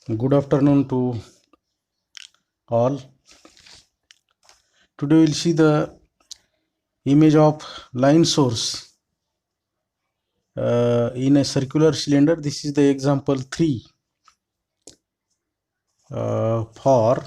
Good afternoon to all. Today we'll see the image of line source in a circular cylinder. This is the example 3 for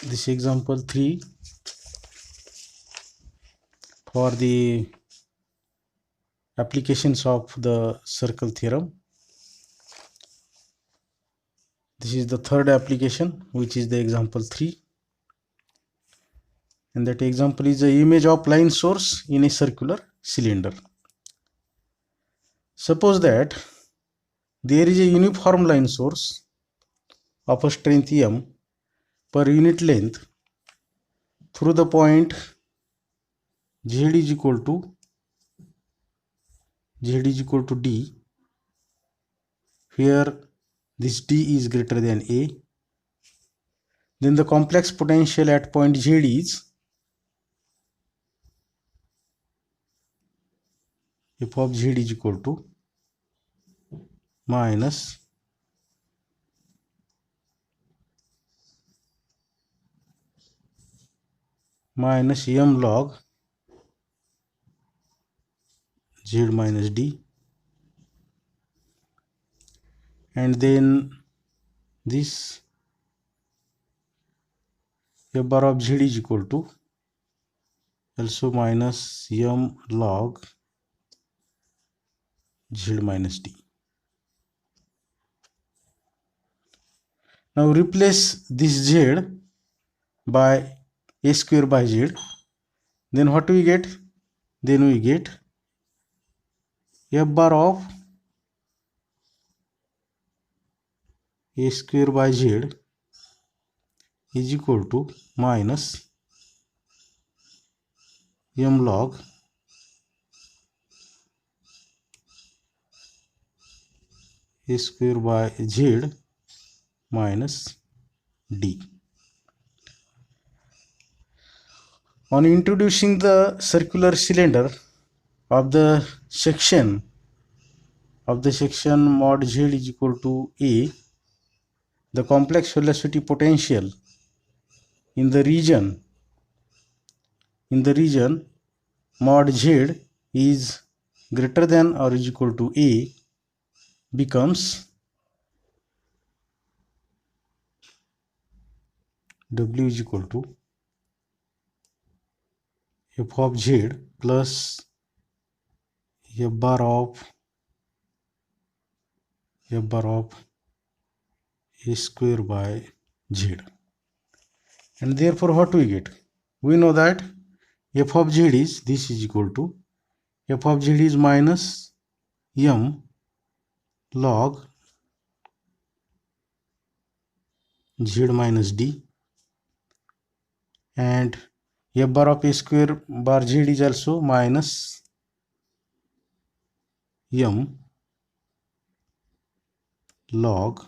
this example 3 for the applications of the circle theorem. This is the third application, which is the example 3, and that example is the image of line source in a circular cylinder. Suppose that there is a uniform line source of a strength m per unit length through the point z is equal to d, where this d is greater than a. Then the complex potential at point z is f of z is equal to minus m log z minus d, and then this f bar of z is equal to also minus m log z minus d. Now replace this z by a square by z. Then what we get? Then we get f bar of a square by z is equal to minus m log a square by z minus d. On introducing the circular cylinder of the section mod z is equal to a, the complex velocity potential in the region mod z is greater than or is equal to a becomes w is equal to f of z plus f bar of a square by z. And therefore what we get? We know that f of z is, this is equal to f of z is minus m log z minus d, and f bar of a square bar z is also minus m log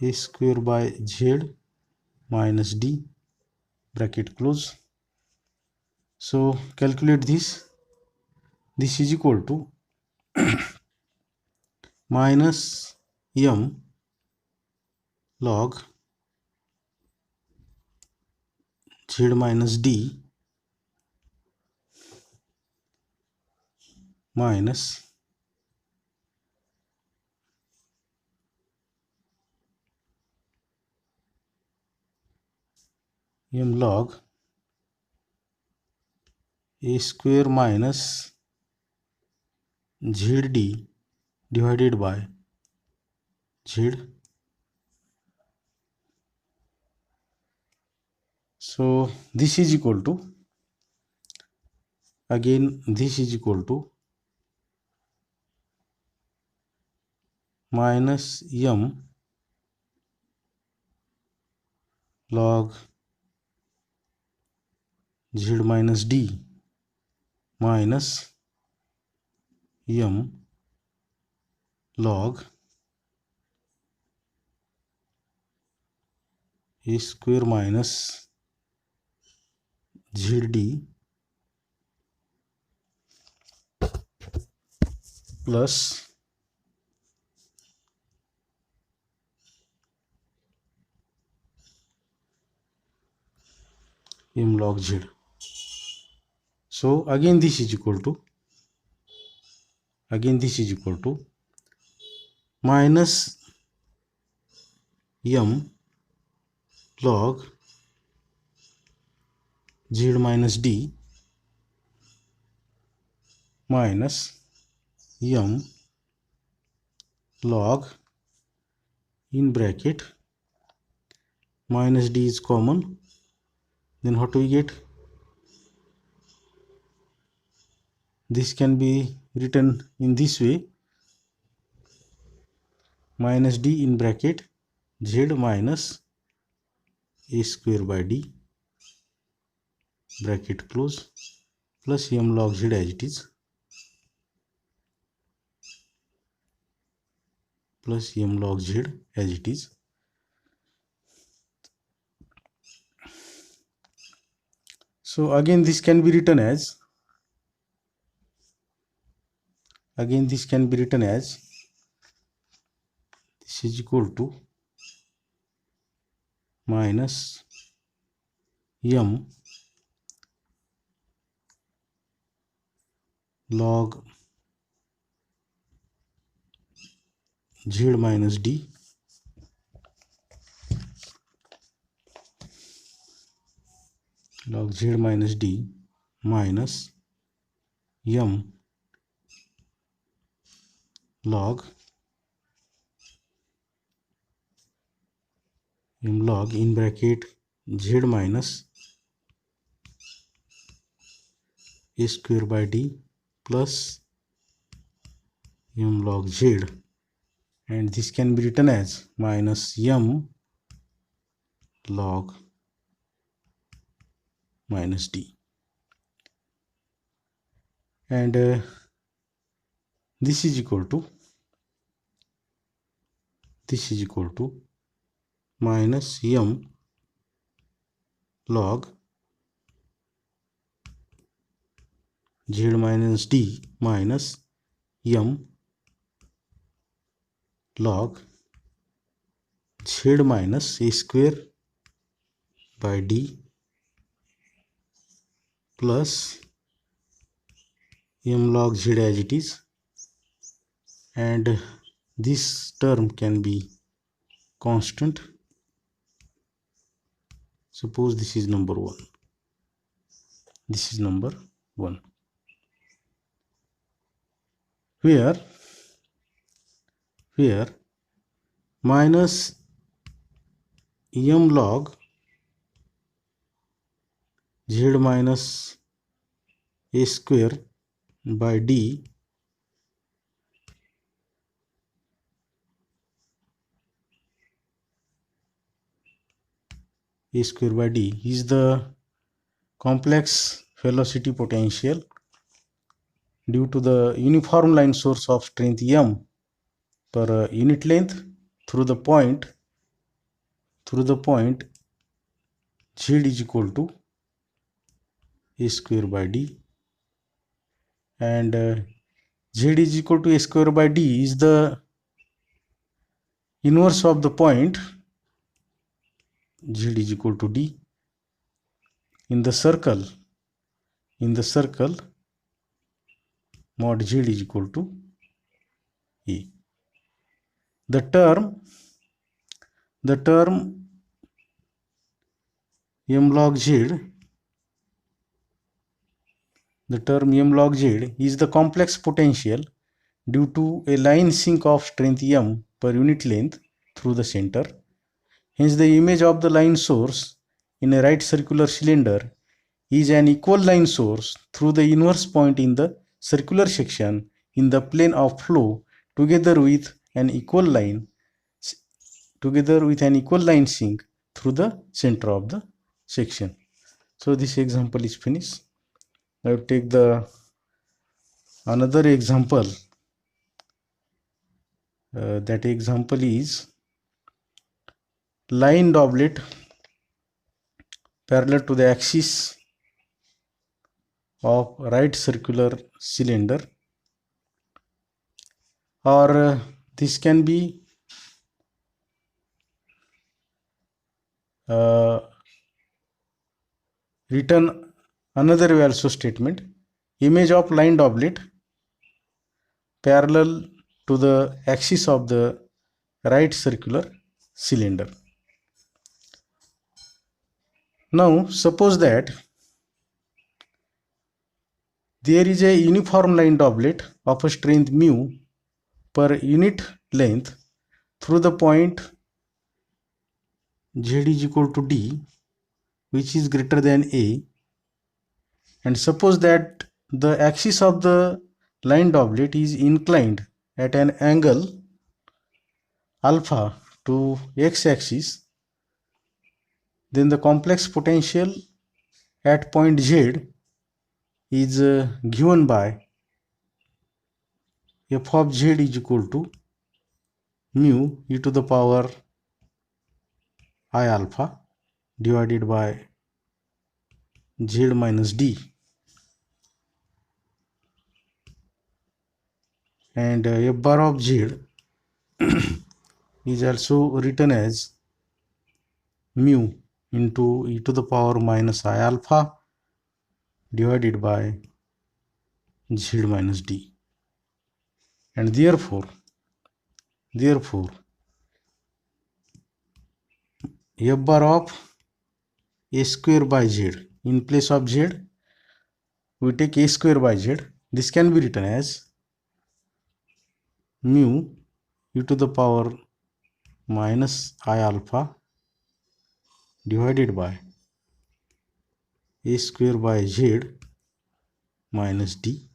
a square by z minus d, bracket close. So calculate this. This is equal to minus m log z minus d minus m log a square minus zd divided by z. So this is equal to, again this is equal to minus m log z minus d minus m log a square minus zd plus m log z. So again this is equal to minus m log z minus d minus m log in bracket minus d is common, then what we get? This can be written in this way, minus d in bracket z minus a square by d bracket close plus m log z as it is plus m log z as it is. So again this can be written as this is equal to minus m log z minus d minus m log in bracket z minus a square by d plus m log z, and this can be written as minus m log minus d, and this is equal to minus m log z minus d minus m log z minus a square by d plus m log z as it is, and this term can be constant. Suppose this is number 1, where minus m log z minus a square by d is the complex velocity potential due to the uniform line source of strength m per unit length through the point z is equal to a square by d, and z is equal to a square by d is the inverse of the point z is equal to d in the circle mod z is equal to a. The term m log z is the complex potential due to a line sink of strength m per unit length through the center. Hence the image of the line source in a right circular cylinder is an equal line source through the inverse point in the circular section in the plane of flow together with an equal line sink through the center of the section. So this example is finished. I will take the another example. That example is line doublet parallel to the axis of right circular cylinder or this can be written another way also statement. Image of line doublet parallel to the axis of the right circular cylinder. Now suppose that there is a uniform line doublet of a strength mu per unit length through the point Z is equal to D, which is greater than A, and suppose that the axis of the line doublet is inclined at an angle alpha to x-axis, then the complex potential at point Z is given by f of z is equal to mu e to the power I alpha divided by z minus d, and f bar of z is also written as mu into e to the power minus I alpha divided by z minus d, and therefore f bar of a square by z, in place of z we take a square by z. This can be written as mu e to the power minus I alpha divided by a square by z minus d.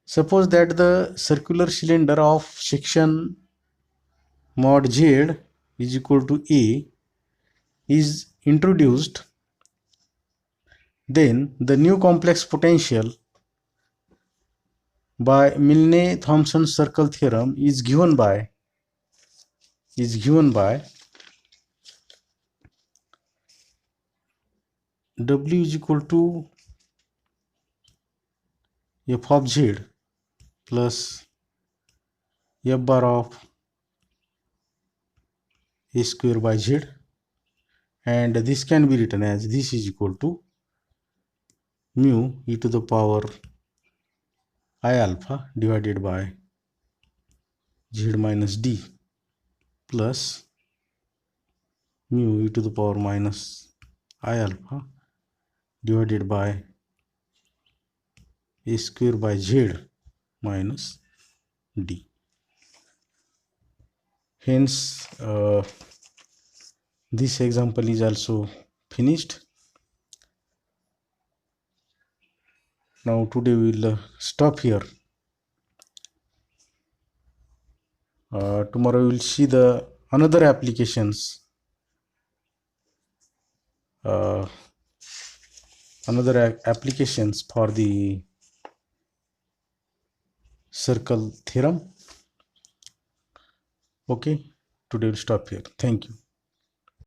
Suppose that the circular cylinder of section mod z is equal to A is introduced, then the new complex potential by Milne-Thomson circle theorem is given by W is equal to f of z plus f bar of a square by z, and this can be written as this is equal to mu e to the power I alpha divided by z minus d plus mu e to the power minus I alpha divided by a square by z minus d. Hence this example is also finished. Now today we will stop here. Tomorrow we will see the another applications, for the circle theorem. Okay, today we'll stop here. Thank you.